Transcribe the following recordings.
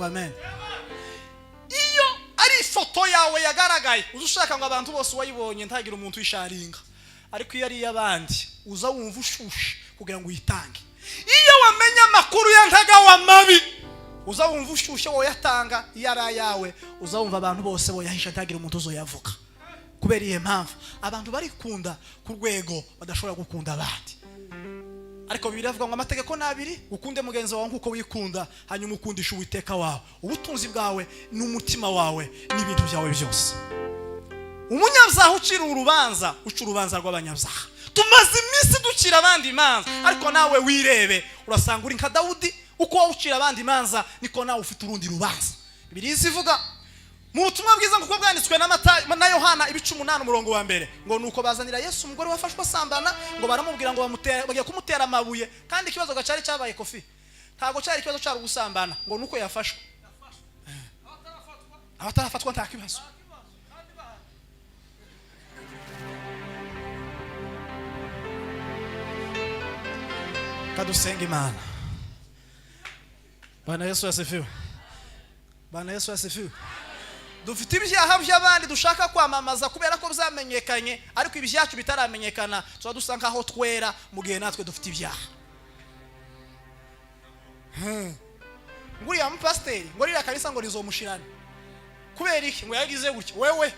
Amen. Iyo ari ifoto yawe yagaragaye uzushaka ngo abantu bose wayibonye ntagira umuntu wisharinga, ariko iyo ari yabandi uza wumva ushushe kugira ngo uyitange. Iyo wamenya amakuru ya Ntagawa mabi uza wumva ushushe wo yatanga, iyo ari yawe uza wumva abantu bose bo yahisha ntagira umuntu uzoyavuga. Kubera iyo mpamvu abantu barikunda ku rwego badashobora gukunda abandi. Ariko biravuga ngo amategeko nabiri, ukunde mugenzi wawe nkuko wikunda, hanyuma ukundisha Uwiteka wawe. Ubutunzi bwawe n'umutima wawe n'ibintu byawe byose. Umunyabyaha ucira urubanza, urubanza rw'abanyabyaha. Tumaze iminsi ducira abandi imanza, ariko nawe wirebe urasanga uri nka Dawudi, uko ucira abandi imanza niko nawe ufite urundi rubanza. Bibiliya ivuga mu butumwa bwiza nguko bwanditswe na Yohana 8:1 ngo nuko bazanira Yesu umugore wafashwe asambana, ngo baramubwira ngo bagiye kumutera amabuye, kandi ikibazo gacari cyabaye kofi. Ntago cyari ikibazo cyari gusambana, ngo nuko yafashwe. Abatarafatwa nta kibazo. Kadusenga Imana. Bwana Yesu asifiwe. Bwana Yesu asifiwe. Dufite ibyaha by'abandi dushaka kwamamaza kubera ko byamenyekanye, ariko ibyacu bitaramenyekana tuba dusanga aho twera mu gihe natwe dufite ibyaha. Nguriya mupasiteri ngo rira kanisa ngo rizomushirane kubera iki? Ngo yagize gutya. Wewe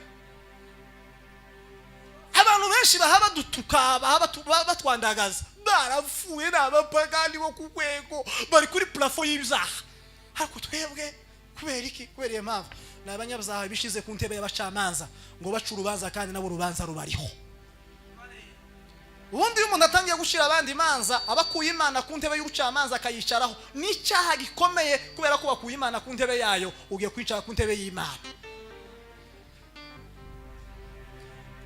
abantu benshi bahaba dutuka, bahaba batwandagaza, barafuye n'abapagani bo ku rwego bari kuri plafo y'ibyaha. Ariko twebwe kubera iki? Kubera iyo mpamvu n'abanyabyaha bishize ku ntebe y'abacamanza ngo baca urubanza, kandi nabo urubanza rubariho. Ubundi umuntu atangiye gushira abandi imanza, abakuye Imana ku ntebe y'ubucamanza akayicaraho, n'icyaha gikomeye kubera ko bakuye Imana ku ntebe yayo, ugiye kwicara ku ntebe y'Imana.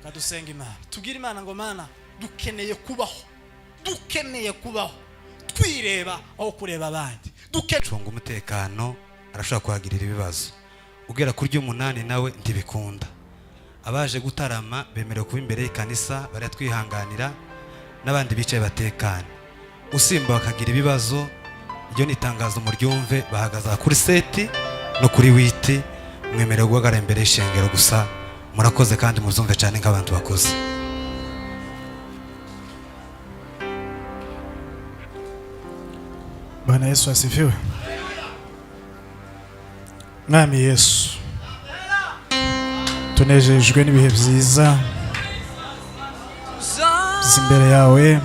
Kadusenga Imana, tubwire Imana ngo Mana dukeneye kubaho twireba aho kureba abandi. Cunga umutekano arashaka kuhagirira ibibazo. Ugera kuri 8 nawe ntibikunda. Abaje gutarama bemerewe kuba imbere y'kanisa baratwihanganira, n'abandi bicaye batekana. Usimba bakagira ibibazo, iryo nitangazo muryumve, bahagaza kuri seti no kuri witi, mwemerewe guhagarara imbere y'ishengero gusa. Murakoze kandi muzumve cyane nk'abantu bakoze. Bwana Yesu asifiwe. Mwami Yesu, tunejejwe n'ibihe byiza imbere yawe.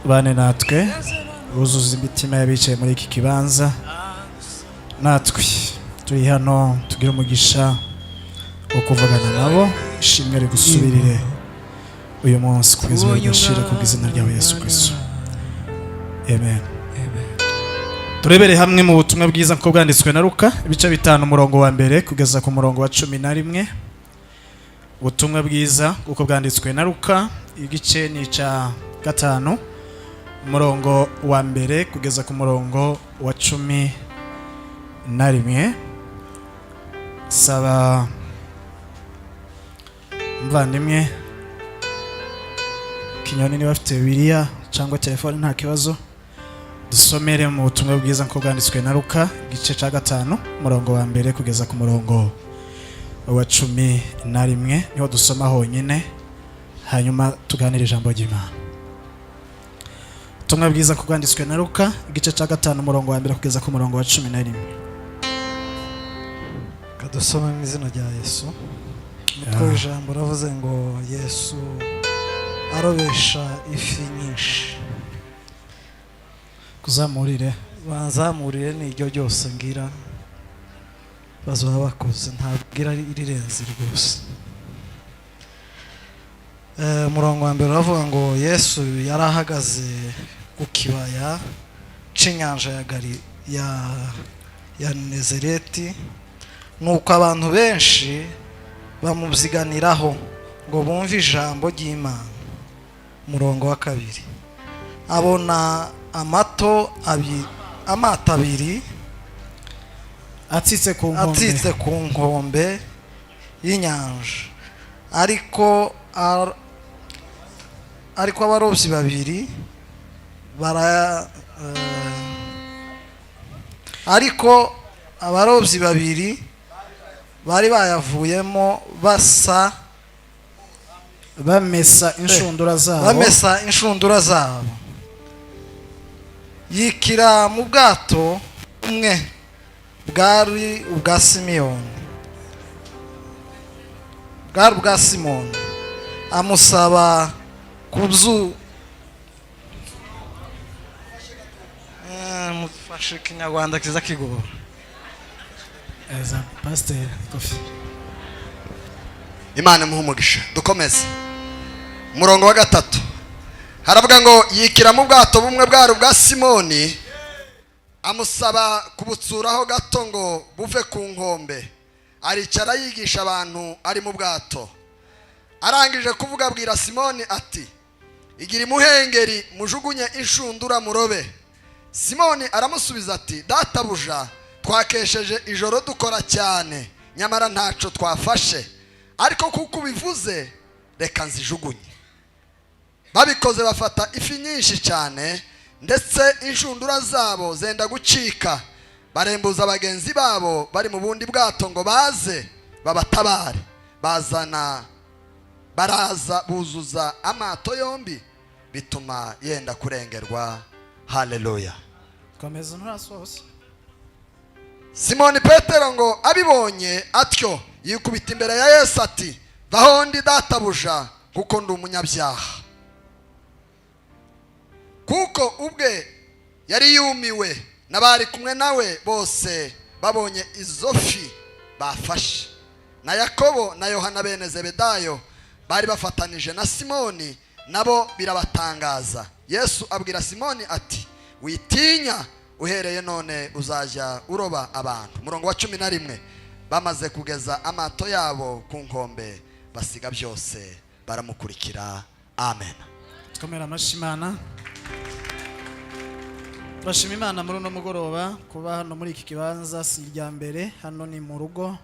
Bane natwe buzuza imitima y'abicaye muri iki kibanza. Natwe turi hano tugira umugisha wo kuvugana nabo. Ishimwe rigusubirire uyu munsi kwezi w'igishira ku bw'izina rya Yesu Kristo. Amen. Turebere hamwe mu butumwa bwiza ko bwanditswe na Luka ibice 5:1 kugeza ku murongo wa 11. Ubutumwa bwiza uko bwanditswe na Luka igice ni ca 5 umurongo wa 1 kugeza ku murongo wa 11. Saba mvandimwe kinyoni ni bafite Bibiliya cyangwa telefone nta kibazo, dusomere mu butumwa bwiza ko bwanditswe na Luka igice ca 5 umurongo wa 1 kugeza ku murongo wa 11. Niho dusoma honyine, hanyuma tuganire ijambo ry'Imana. Ubutumwa bwiza ko bwanditswe na Luka igice ca 5 umurongo wa 1 kugeza ku murongo wa 11. Kadusoma mu izina rya Yesu. Mutwe ijambo ravuze ngo Yesu arobesha ifi nyinshi. Kuzamurire banzamurire ni iryo ryose ngira bazoba bakoze, ntabwira irirenze rwose. Murongo wa 1 ravuga ngo Yesu yarahagaze ku kibaya c'inyanja ya Nezareti, nuko abantu benshi bamubyiganiraho ngo bumve ijambo ry'Imana. Murongo wa 2 abona amato abiri atsitse ku nkombe y'inyanja, ariko abarobyi babiri ariko abarobyi babiri bari bayavuyemo bamesa inshundura zabo yikira mu bwato umwe bwari ubwa Simoni amusaba mufashe ikinyarwanda kiza kigora pasiteri kofi. Imana imuhe umugisha. Dukomeze umurongo wa 3 haravuga ngo yikira mu bwato bumwe bwari ubwa Simoni amusaba kubutsuraho gato ngo buve ku nkombe. Aricara yigisha abantu ari mu bwato. Arangije kuvuga abwira Simoni ati igira imuhengeri mujugunye inshundura murobe. Simoni aramusubiza ati databuja twakesheje ijoro dukora cyane nyamara ntaco twafashe, ariko kuko ubivuze reka nzijugunye. Babikoze bafata ifi nyinshi cyane ndetse inshundura zabo zenda gucika. Barembuza abagenzi babo bari mu bundi bwato ngo baze babatabare. Baraza buzuza amato yombi bituma yenda kurengerwa. Haleluya. Komeza nturasohoza. Simoni Petero ngo abibonye atyo yikubita imbere ya Yesu ati bahondi databuja kuko ndi umunyabyaha. Kuko ubwe yari yumiwe n'abari kumwe nawe bose babonye izo fi bafashe. Na Yakobo na Yohana bene Zebedayo bari bafatanije na Simoni nabo birabatangaza. Yesu abwira Simoni ati witinya uhereye none uzajya uroba abantu. Umurongo wa 11 bamaze kugeza amato yabo ku nkombe basiga byose baramukurikira. Amen. Tukamera amashimana. Bashima Imana muri no mugoroba kuba hano muri iki kibanza si rya mbere, hano ni mu rugo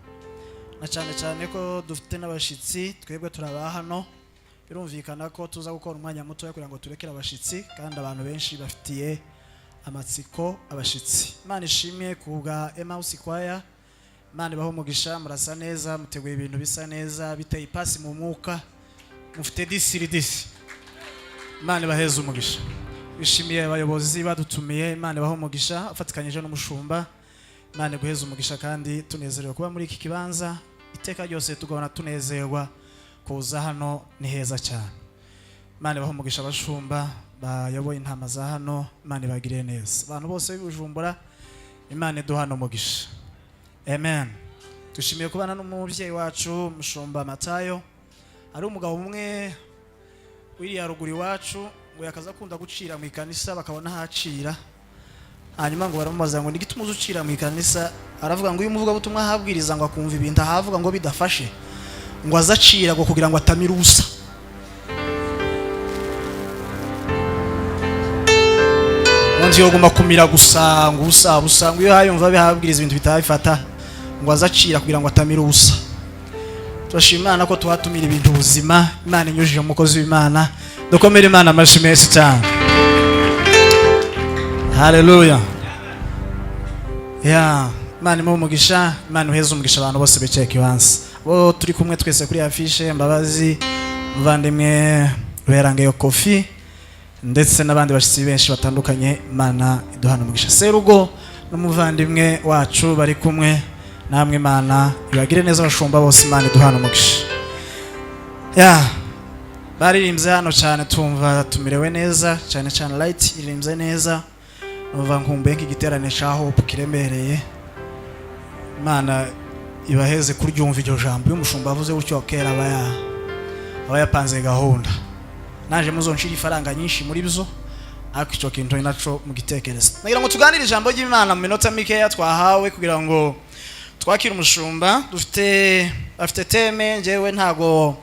na cyane ko dufite n'abashitsi twebwe turaba hano. Birumvikana ko tuza gukora umwanya muto kugira ngo turekere abashitsi kandi abantu benshi bafitiye amatsiko abashitsi. Imana ishimye kubwa Emmaus Choir. Imana baho mugisha, murasa neza, muteguye ibintu bisa neza, biteye ipasi mu mwuka, mufite disi. Imana baheze umugisha. Bishimiye abayobozi badutumiye. Imana baho mugisha afatikanyije n'umushumba. Imana guheza umugisha kandi tunezerewe kuba muri iki kibanza. Iteka ryose tugabana tunezerwa kuza hano, ni heza cyane. Imana baho mugisha abashumba bayoboye intama za hano. Imana bagire neza abantu bose b'Ubujumbura. Imana duhano mugisha. Amen. Tushimiye kubana n'umubyeyi wacu mushumba Matayo. Ari umugabo umwe wiriya ruguri wacu ngo yakaza kunda gucira mu ikanisa bakabona hacira. Hanyuma ngo baramubaza ngo nigituma uzucira mu ikanisa. Aravuga ngo uyu muvuga butumwa habwiriza ngo akumva ibintu ahavuga ngo bidafashe ngo azacira ngo kugira ngo atamira ubusa. Onzi yogomba kumira gusa ngo ubusa ngo iyo hayumva bihabwiriza ibintu bitabifata ngo azacira kugira ngo atamira ubusa. Turashima Imana ko tuhatumira ibintu ubuzima. Imana inyujije umukozi w'Imana. Dukomere Imana amashyi menshi cyane. Haleluya. Imana mu mugisha, Imana uheze umugisha abantu bose beceye kibanza. Bo turi kumwe twese kuri afishe Mbabazi, muvandimwe Berangeyo Kofi ndetse n'abandi bashitsi benshi batandukanye. Imana iduhana umugisha. Serugo n'umuvandimwe wacu bari kumwe namwe. Imana ibagire neza abashumba bose. Imana iduhana umugisha. Baririmbye hano cyane tumva tumirewe neza cyane light irimbye neza. Numva nkumbuye nk'igiterane cya Hope kiremereye. Imana ibaheze kuryumva iryo jambo y'umushumba avuze gutyo kera aba yapanze gahunda. Naje muzonshira ifaranga nyinshi muri byo ariko icyo kintu inaco mu gitekerezo. Nagira ngo tuganire ijambo ry'Imana mu minota mikeya twahawe kugira ngo twakire umushumba. Afite teme njewe ntago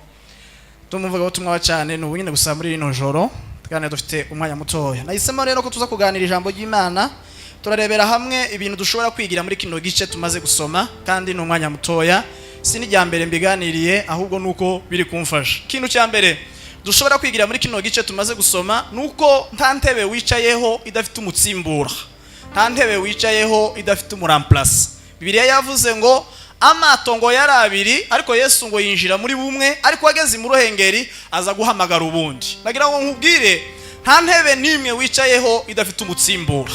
tumuvuga ubutumwa cyane n'ubu nyine gusa muri rino joro kandi dufite umwanya mutoya. Nahisemo rero ko tuza kuganira ijambo ry'Imana. Turarebera hamwe ibintu dushobora kwigira muri kino gice tumaze gusoma kandi n'umwanya mutoya. Si ni ryambere mbiganiriye ahubwo nuko biri kumfasha. Kintu cya mbere dushobora kwigira muri kino gice tumaze gusoma nuko nta ntebe wicayeho idafite umutsimbura. nta ntebe wicayeho idafite umuramplasa. Bibiliya yavuze ngo amato ngo yari abiri, ariko Yesu ngo yinjira muri bumwe, ariko ageze mu ruhengeri aza guhamagara ubundi. Nagira ngo nkubwire, nta ntebe nimwe wicayeho idafite umutsimbura.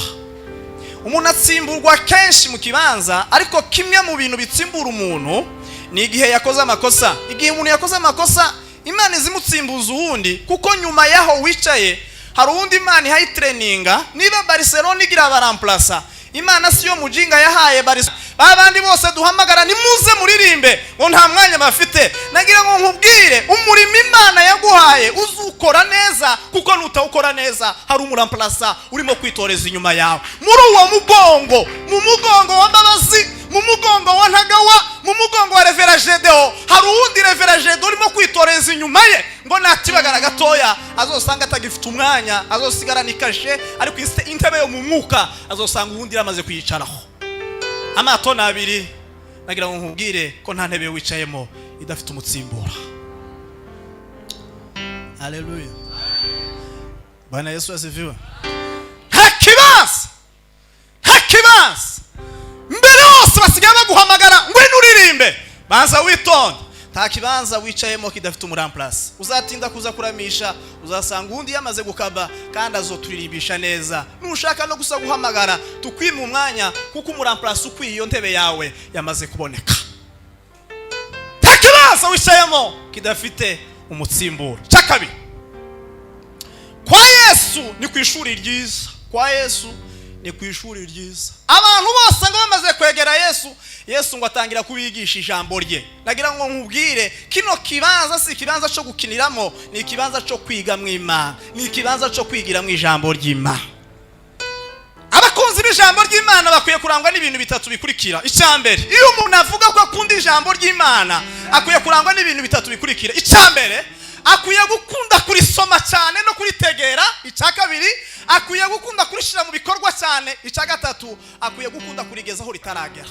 Umuntu atsimburwa kenshi mu kibanza, ariko kimwe mu bintu bitsimbura umuntu ni igihe yakoze amakosa. Igihe umuntu yakoze amakosa, Imana izimutsimbuza uwundi, kuko nyuma yaho wicaye hari uwundi Imana ihaye traininga. Niba Barcelona igira abaramplasa, Imana siyo mujinga yahaye Bariko. Abandi bose duhamagara nimuze muririmbe ngo nta mwanya bafite. Nagira ngo nkubwire, umurimo Imana yaguhaye uzukora neza, kuko nutawukora neza hari umuramplasa urimo kwitoreza inyuma yawe. Muri uwo mugongo, mu mugongo wa Mbabazi, mu mugongo wa Ntagawa, mu mugongo wa Revera Jedeo, hari uwundi Revera Jedeo urimo kwitoreza inyuma ye, ngo natibagara gatoya azosanga atagifite umwanya, azosigara nikashe, ariko intebe yo mu mwuka azosanga uwundi yamaze kuyicaraho. Amato nabiri. Nagira ngo nkubwire ko nta ntebe wicayemo idafite umutsimbura. Haleluya. Bwana Yesu asifiwe. Hakibaza mbere hose basigaye baguhamagara ngwino uririmbe, banza witonde. Nta kibanza wicayemo kidafite umuramplasa. Uzatinda kuza kuramisha, uzasanga undi yamaze gukaba kandi azoturirimbisha neza. Nushaka no gusa guhamagara tukwima umwanya, kuko umuramplasa ukwiye iyo ntebe yawe yamaze kuboneka. Nta kibanza wicayemo kidafite umutsimburo. Cyakabiri, kwa Yesu ni kwishuri ryiza. Kwa Yesu ni kwishuri ryiza. Abantu bose ngo bamaze kwegera Yesu ngo atangira kubigisha ijambo rye. Nagira ngo nkubwire, kino kibanza si kibanza cyo gukiniramo, ni kibanza cyo kwiga mu Imana, ni kibanza cyo kwigira mu ijambo ry'Imana. Abakunzi b'ijambo ry'Imana bakwiye kurangwa n'ibintu bitatu bikurikira. Icyambere, iyo umuntu avuga ko akunda ijambo ry'Imana, akwiye kurangwa n'ibintu bitatu bikurikira. Icyambere, akwiye gukunda kurisoma cyane no kuritegera. Icyakabiri, akwiye gukunda kurishira mu bikorwa cyane. Icyagatatu, akwiye gukunda kurigezaho ritaragera.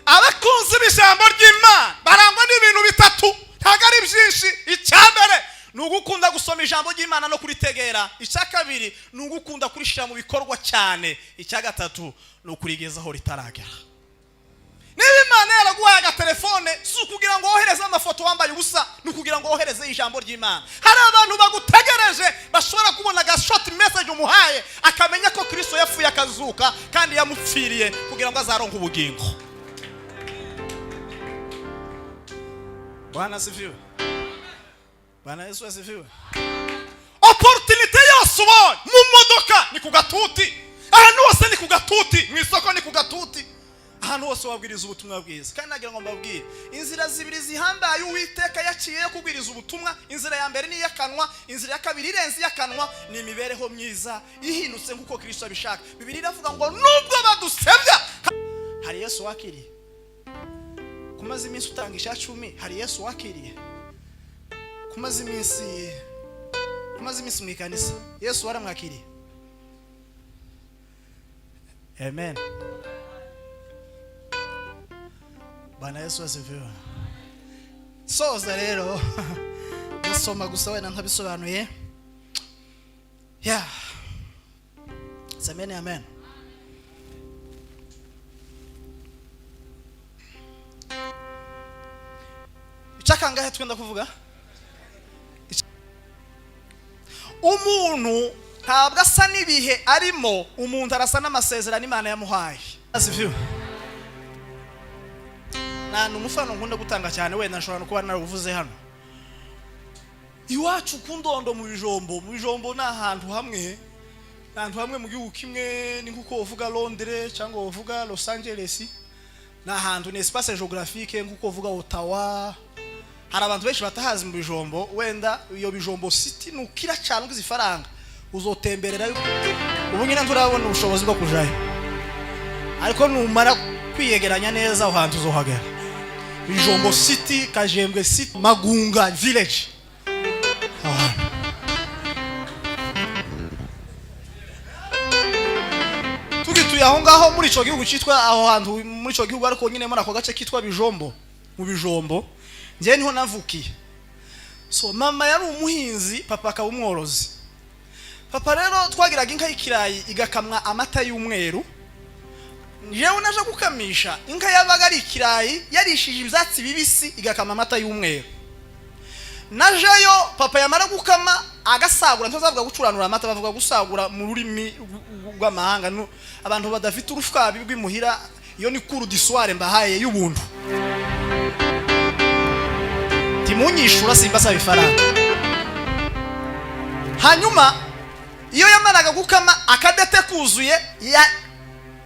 Abakunzi b'ijambo ry'Imana barangwa n'ibintu bitatu, ntago ari byinshi. Icyambere ni ugukunda gusoma ijambo ry'Imana no kuritegera. Icyakabiri ni ugukunda kurishira mu bikorwa cyane. Icyagatatu ni ukurigezaho ritaragera. Niba Imana yaraguhaye agatelefone, si ukugira ngo wohereze amafoto wambaye ubusa, ni ukugira ngo wohereze ijambo ry'Imana. Hari abantu bagutegereje bashobora kubona ga short message umuhaye, akamenya ko Kristo yapfuye akazuka kandi yamupfiriye kugira ngo azaronke ubugingo. Bwana asifiwe. Bwana Yesu asifiwe. Opportunity yose ubonye mu modoka ni kugatuti, ahantu hose ni kugatuti, mu isoko ni kugatuti, ahantu hose wabwiriza ubutumwa bwiza. Kandi nagira ngo mbabwire, inzira zibiri zihambaye Uwiteka yaciye yo kubwiriza ubutumwa. Inzira ya mbere ni yakanwa, inzira ya kabiri irenze yakanwa ni imibereho myiza ihindutse nk'uko Kristo abishaka. Bibiliya iravuga ngo nubwo badusebya, hari Yesu wakiriye. Kumaze iminsi utangisha 10, hari Yesu wakiriye. Kumaze iminsi mu ikanisa, Yesu waramwakiriye. Amen. Bwana Yesu asifiwe. Soza rero nasoma gusa wena ntabisobanuye. Amen, amen. Icakangahe twenda kuvuga? Umuntu ntabwo asa n'ibihe arimo, umuntu arasa n'amasezerano Imana yamuhaye. Asifiwe. Nani umufano nkunda gutanga cyane, wenda nshobora no kuba naruvuze hano. Iwacu kundondo mu bijombo na ahantu hamwe mu gihugu kimwe, ni nkuko uvuga Londres cyangwa uvuga Los Angeles, na ahantu ni espace géographique nkuko uvuga Ottawa. Hari abantu benshi batahazi mu bijombo, wenda iyo bijombo city nukira cyane ugizifaranga uzotemberera. Ubu nyine nturabona ubushobozi bwo kujayo, ariko numara kwiyegeranya neza aho hantu uzohagera. Bijombo city, Kajembwe city, Magunga village. Tugituye aho ngaho muri ico gihugu cyitwa aho hantu muri ico gihugu, ariko nyine muri ako gace kitwa Bijombo. Mu bijombo nje niho navukiye. So mama yari umuhinzi, papa akaba umworozi. papa rero twagiraga inka y'ikirayi igakamwa amata y'umweru. Jewe naje gukamisha inka yabaga ari ikirayi yarishije ibyatsi bibisi igakama amata y'umweru. Najeyo papa yamara gukama agasagura, ntazavuga gucuranura amata, bavuga gusagura mu rurimi rw'amahanga, abantu badafite urufuka bw'imuhira. Iyo ni kuru disware mbahaye y'ubuntu. Timunyishura simba saba ifaranga. Hanyuma iyo yamaraga gukama akadete kuzuye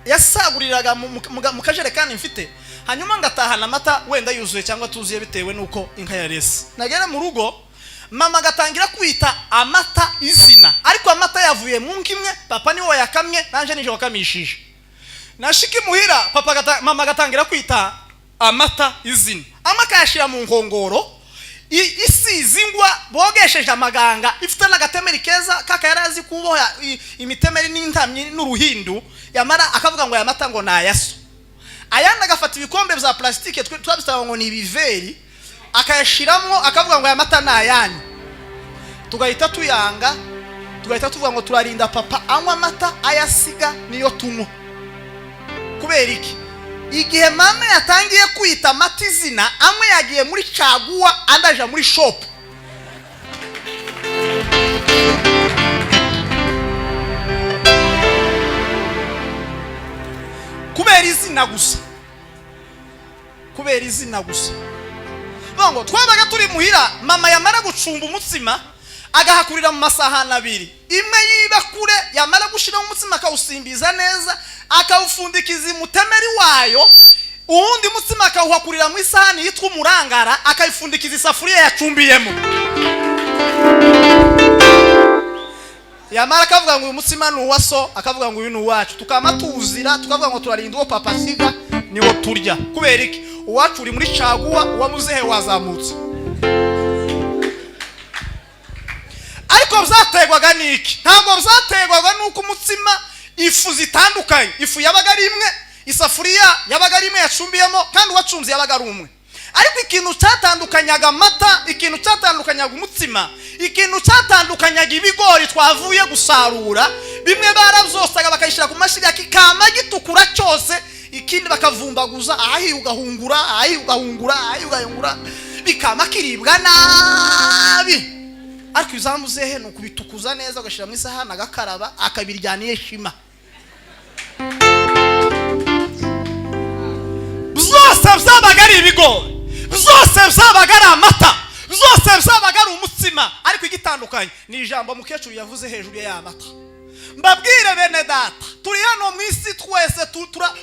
yasaguriraga mu kajerekani mfite. Hanyuma ngatahana amata wenda yuzuye cyangwa tuzuye bitewe nuko inka yarese. Nagere mu rugo mama gatangira kwita amata izina, ariko amata yavuye mu nkimwe, papa niwe yakamye nanje nije wakamishije. Nashiki muhira mama gatangira kwita amata izina, amaka yashira mu nkongoro isizingwa bogesheje amaganga, ifite n'agatemeri keza kaka yarazi kuboha imitemeri n'intamyi n'uruhindu, yamara akavuga ngo aya mata ngo nayaso. Ayanda agafata ibikombe bya plastike twabisaba ngo ni ibiveri, akayashiramo akavuga ngo aya mata nayani. Tugahita tuyanga, tugahita tuvuga ngo turarinda papa anywa amata ayasiga niyo tunywa. Kubera iki? Igihe mama yatangiye kwita amata izina, amwe yagiye muri caguwa andaja muri shop. Kubera izina gusa. Bongo twabaga turi muhira, mama yamara gucumba umutsima agahakurira mu masahana abiri. Imwe yibakure yamara gushira umutsima akawusimbiza neza, akawufundikiza umutemeri wayo, uwundi mutsima akawuhakurira mu isahani yitwa umurangara, akayifundikiza isafuriya yacumbiyemo. Yamara akavuga ngo uyu mutsima ni uwaso, akavuga ngo uyu ni uwacu. Tukamatuzira tukavuga ngo turarinda uwo papa siga niwo turya. Kubera iki? Uwacu uri muri caguwa, uwamuzehe wazamutse. Ariko byategwaga niki? Ntabwo byategwaga nuko umutsima ifu zitandukanye. Ifu yabaga ari imwe, isafuriya yabaga ari imwe yacumbiyemo, kandi uwacumze yabaga ari umwe. Ariko ikintu cyatandukanyaga amata, ikintu cyatandukanyaga umutsima, ikintu cyatandukanyaga ibigori twavuye gusarura, bimwe baravyosaga bakayishira ku mashyiga kikama gitukura cyose, ikindi bakavumbaguza ahi ugahungura bikama kiribwa nabi. Ariko izamuzehe no kubitukuza neza agashira mu isahani agakaraba akabiryaniye shima. Byose byabaga ari ibigori, byose byabaga ari amata, byose byabaga ari umutsima. Ariko igitandukanye ni ijambo mukecuru yavuze hejuru ya amata. Mbabwire bene data, turi hano mu isi twese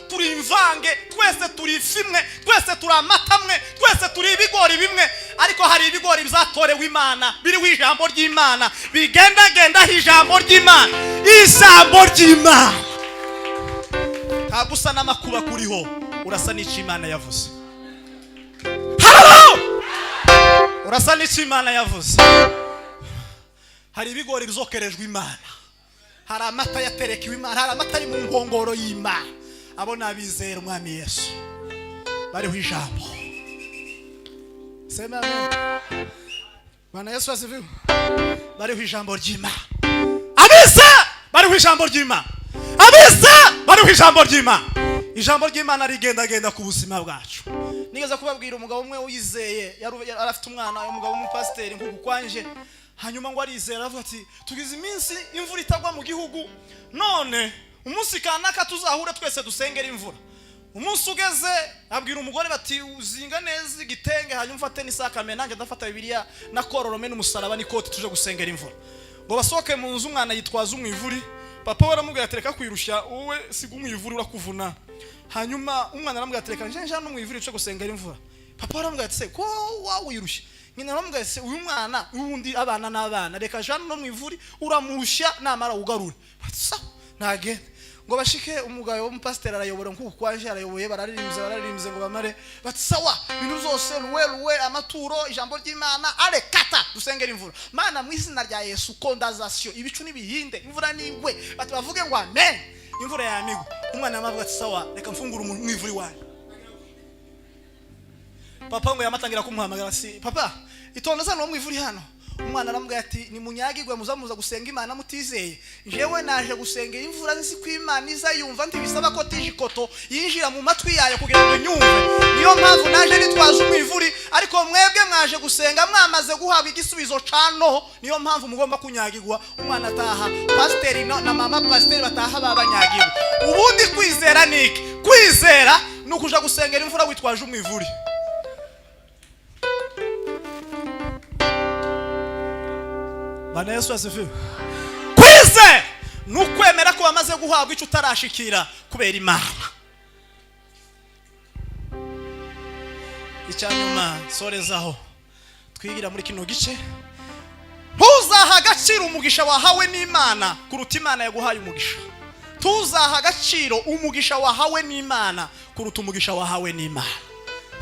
turi imvange, twese turi ifimwe, twese turi amatamwe, twese turi ibigori bimwe. Ariko hari ibigori bizatorewe Imana, biriho ijambo ry'Imana, bigenda ijambo ry'Imana, ijambo ry'Imana. Ntabwo usa n'amakuba kuriho, urasa n'icyo Imana yavuze. Halo! Urasa n'icyo Imana yavuze. Hari ibigori bizokerejwe Imana, hari amata yaterekiwe Imana, hari amata ari mu nkongoro y'Imana. Abo nabizera umwami Yesu bariho ijambo. Sema amen. Bwana Yesu asifiwe. Bariho ijambo ry'Imana. Abisa bariho ijambo ry'Imana. Abisa bariho ijambo ry'Imana. Ijambo ry'Imana rigenda ku buzima bwacu. Nigeze kubabwira umugabo umwe uyizeye, arafite umwana, umugabo w'umupasiteri nkuko kwanje. Hanyuma ngo arizera avuga ati tugize iminsi imvura itagwa mu gihugu, none umunsi kanaka tuzahure twese dusengera imvura. Umunsi ugeze abwira umugore bati uzinga neza igitenge, hanyuma mfate n'isakame nanjye ndafata Bibiliya na kororome n'umusaraba n'ikoti tuje gusengera imvura. Ngo basohoke mu nzu, umwana yitwaza umwivuri, papa waramubwira ati reka kwirushya wowe siga umwivuri urakuvuna. Hanyuma umwana aramubwira ati reka nje n'umwivuri tuje gusengera imvura. Papa waramubwira ati se ko wawirushya? Nyina aramubwira ati uyu mwana ubundi abana n'abana, reka jana no mwivuri uramurushya namara ugarure. Batsa ntage ngo bashike umugabo w'umupasiteri arayobora nkuko kwanje arayoboye, bararirimze ngo bamare bati sawa ibintu zose ruwe amaturo ijambo ry'Imana ale kata dusengera imvura. Mana mu izina rya Yesu kondazation ibicu nibihinde imvura ningwe bati bavuge ngo amen imvura ya amigo. Umwana amavuga ati sawa reka mfungura umwivuri wanyu. Papa ngo yamatangira kumuhamagara ati papa itonda sana umwivuri hano. umwana aramubwira ati nimunyagirwe muzamuza gusenga Imana mutizeye jewe naje gusengera imvura nzi ko Imana izayumva ntibisaba ko tijikoto yinjira mu matwi yayo kugira ngo nyumve niyo mpamvu naje nitwaje umwivuri ariko mwebwe mwaje gusenga mwamaze guhabwa igisubizo cano niyo mpamvu mugomba kunyagirwa umwana ataha pasiteri na mama pasiteri bataha babanyagirwa ubundi kwizera niki kwizera nukuja gusengera imvura witwaje umwivuri Bana Yesu asifiwe kwizera nukwemera ko bamaze guhabwa icyo utarashikira kubera Imana icyanyuma sorezaho twigira muri kino gice ntuzaha agaciro umugisha wahawe n'Imana kuruta Imana yaguhaye umugisha tuzaha agaciro umugisha wahawe n'Imana kuruta umugisha wahawe n'Imana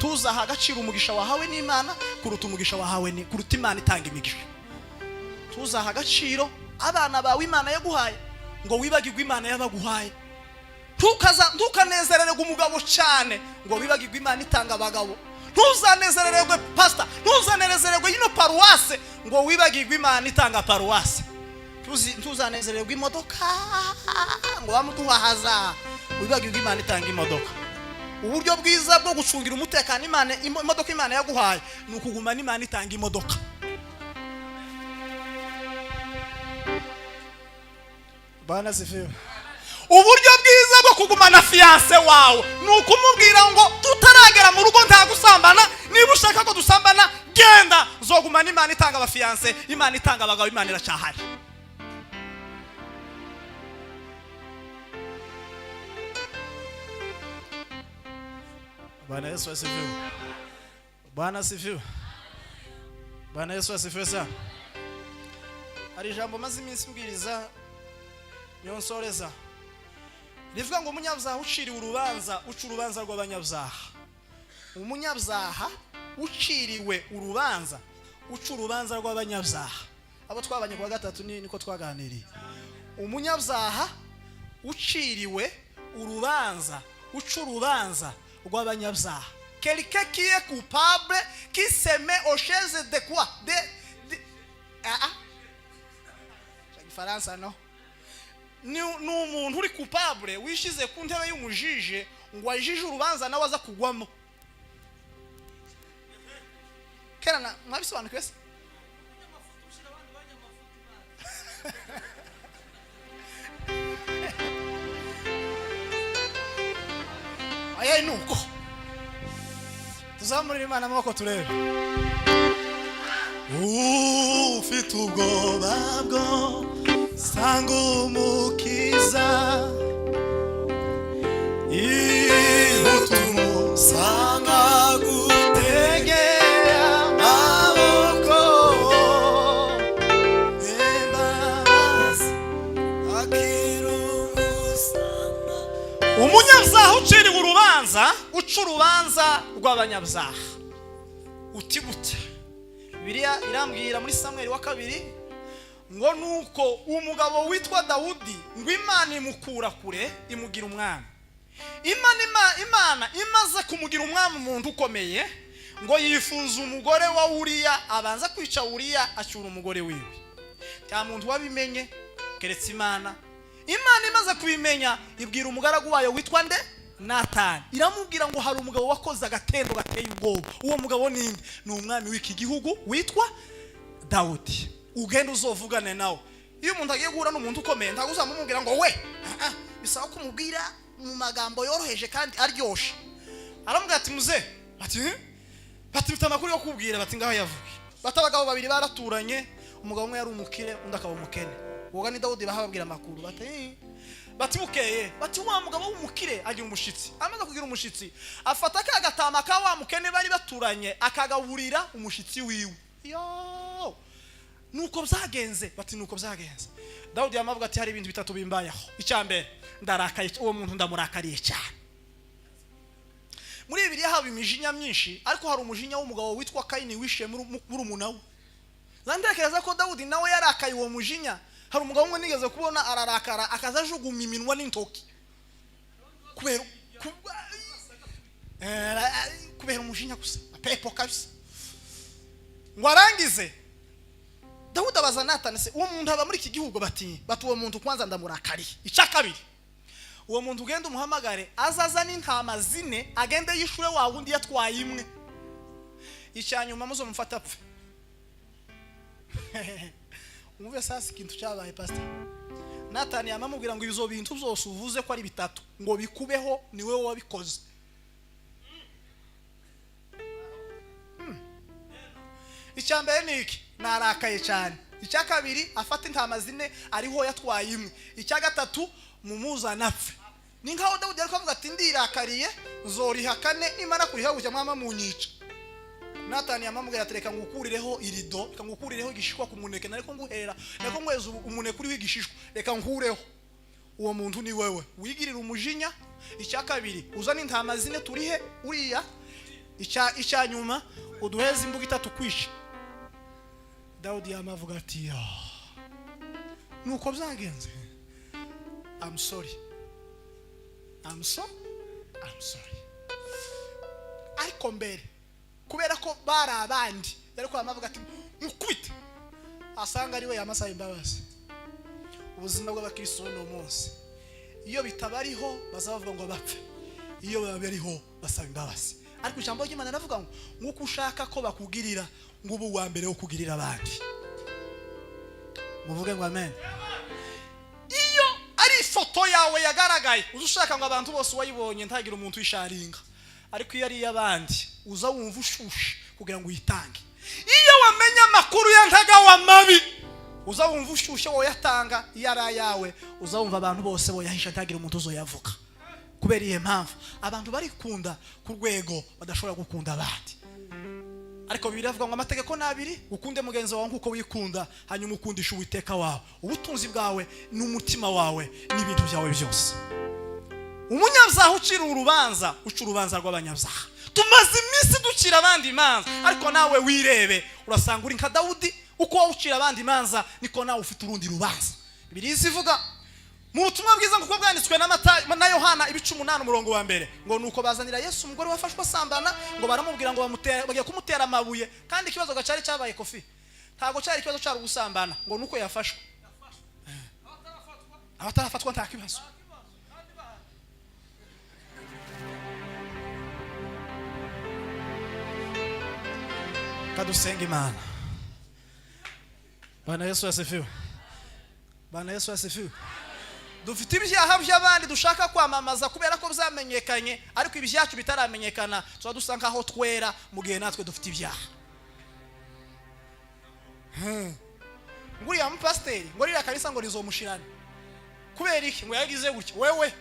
tuzaha agaciro umugisha wahawe n'Imana kuruta umugisha wahawe ni kuruta Imana itanga imigisha tuzaha agaciro abana bawe Imana yaguhaye ngo wibagirwe Imana yabaguhaye ntukanezerererwe umugabo cyane ngo wibagirwe Imana itanga abagabo ntuzanezerererwe pastor ntuzanezerererwe ino paruwase ngo wibagirwe Imana itanga paruwase ntuzanezerererwe imodoka ngo bamuduhahaza wibagirwe Imana itanga imodoka uburyo bwiza bwo gucungira umutekano Imana imodoka Imana yaguhaye nukuguma n'Imana itanga imodoka Bana sifiwe uburyo bwiza bwo kugumana fiance wawe nukumubwira ngo tutaragera mu rugo nta gusambana niba ushaka ko dusambana genda zogumana Imana itanga abafiance Imana itanga abagabo Imana iracyahari Bana Yesu asifiwe Bana asifiwe Bana Yesu asifiwe sana ari jambo maze iminsi mbwiriza nyonsoreza rivuga ngo umunyabyaha uciriwe urubanza uca urubanza rw'abanyabyaha umunyabyaha uciriwe urubanza uca urubanza rw'abanyabyaha abo twabanye kwa gatatu niko twaganiriye umunyabyaha uciriwe urubanza uca urubanza rw'abanyabyaha quelqu'un qui est coupable qui se met aux chaises de quoi de Faransa no ni umuntu uri coupable wishize ku ntebe y'umujije ngo ajije urubanza nawe aza kugwamo kerana mwabisobanukiwe se aya nuko tuzamurira Imana amaboko turebe ufite ubwoba bwo sanga umukiza ihutumu sanga gutegera amaboko embabazi akirumusanga umunyabyaha uciriwe urubanza uca urubanza rw'abanyabyaha uti gute Bibiliya irambwira muri Samuel wa 2 ngo nuko umugabo witwa Dawudi ngo Imana imukura kure imugira umwami Imana imaze kumugira umwami umuntu ukomeye ngo yifuza umugore wa Uriya abanza kwica Uriya acyura umugore wiwe cya muntu wabimenye keretse Imana imaze kubimenya ibwira umugaragu wayo witwa nde Natani iramubwira ngo hari umugabo wakoze agatendo gateye ubwoba uwo mugabo ninde ni umwami w'iki gihugu witwa Dawudi ugenda uzovugane nawe iyo umuntu agiye guhura n'umuntu ukomeye ntago uzamumubwira ngo we bisaba kumubwira mu magambo yoroheje kandi aryoshe aramubwira ati muze bati mfite amakuru yo kubwira bati ngaho yavuye batabagabo babiri baraturanye umugabo umwe yari umukire undi akaba umukene woga ni Dawudi bahababwira amakuru bati bukeye bati wa mugabo w'umukire agira umushitsi amaze kugira umushitsi afata ka gatama ka wa mukene bari baturanye akagaburira umushitsi wiwe yo nuko byagenze bati nuko byagenze Dawudi yamavuga ati hari ibintu bitatu bimbayeho icyambere ndarakaye uwo muntu ndamurakariye cyane muri Bibiliya haba imijinya myinshi ariko hari umujinya w'umugabo witwa Kayini wishe muri umunawe zandekereza ko Dawudi nawe yarakaye uwo mujinya hari umugabo umwe nigeze kubona ararakara akazajuguma iminwa n'intoki kubera umujinya gusa pepo kabisa ngo arangize ndabaza Nathan se uwo muntu aba muri iki gihugu bati uwo muntu kwanza ndamurakari icya kabiri uwo muntu ugenda umuhamagare azaza n'intama zine agende yishure wa wundi yatwaye imwe icyanyuma muzo mufata apfe umve sasa ikintu cyabaye pastor Nathan yamamubwira ngo izo bintu byose uvuze ko ari bitatu ngo bikubeho ni wewe wabikoze icyambere niki narakaye cyane icya kabiri afata intama zine ariho yatwaye imwe icya gatatu mumuzana apfe ni nkaho Dawudi ariko avuga ati ndirakariye nzoriha kane nimara kuriha gutya mwama munyica Nathan yamamubwira ati reka ngukurireho irido reka ngukurireho igishishwa ku muneke nariko nguhera nako ngweza umuneke uriho igishishwa reka nkureho uwo muntu ni wewe wigirira umujinya icya kabiri uzana intama zine turihe uriya icya nyuma uduheza imbuga itatu kwisha Dawudi yamavuga ati nuko byagenze I'm sorry ariko mbere kubera ko bari abandi ariko yamavuga ati mukubite asanga ari we yamasaba imbabazi ubuzima bw'abakristo no munsi iyo bitabariho bazavuga ngo bapfe iyo babariho basaba imbabazi ariko ijambo ry'Imana navuga ngo nkuko ushaka ko bakugirira ngo ubu wa mbere wo kugirira abandi muvuge ngo amen iyo ari ifoto yawe yagaragaye uzushaka ngo abantu bose wayibonye ntagira umuntu wisharinga ariko iyo ari yabandi uza wumva ushushe kugira ngo uyitange iyo wamenya makuru ya Ntagawa mabi uza wumva ushushe wo yatanga yara yawe uza wumva abantu bose bo yahisha ntagira umuntu uzoyavuga kubera iye mpamvu abantu bari kunda ku rwego badashobora gukunda abandi ariko biravuga ngo amategeko nabiri ukunde mugenzi wawe nkuko wikunda hanyuma ukundisha Uwiteka wawe ubutunzi bwawe n'umutima wawe n'ibintu byawe byose umunyabyaha ucira urubanza rw'abanyabyaha tumaze iminsi ducira abandi imanza ariko nawe wirebe urasanga uri nka Dawudi uko wawucira abandi imanza niko nawe ufite urundi rubanza Bibiliya ivuga mu butumwa bwiza nguko bwanditswe na Yohana 8:1 ngo nuko bazanira Yesu umugore wafashwe asambana ngo baramubwira ngo bagiye kumutera amabuye kandi ikibazo gacari cyabaye kofi ntago cyari ikibazo cyari gusambana ngo nuko yafashwe abatarafatwa nta kibazo kadusenga Imana Bwana Yesu asifiwe dufite ibyaha by'abandi dushaka kwamamaza kubera ko byamenyekanye ariko ibyacu bitaramenyekana tuba dusanga aho twera mu gihe natwe dufite ibyaha nguriya mupasiteri ngo rira kanisa ngo rizomushirane kubera iki ngo yagize gutya wewe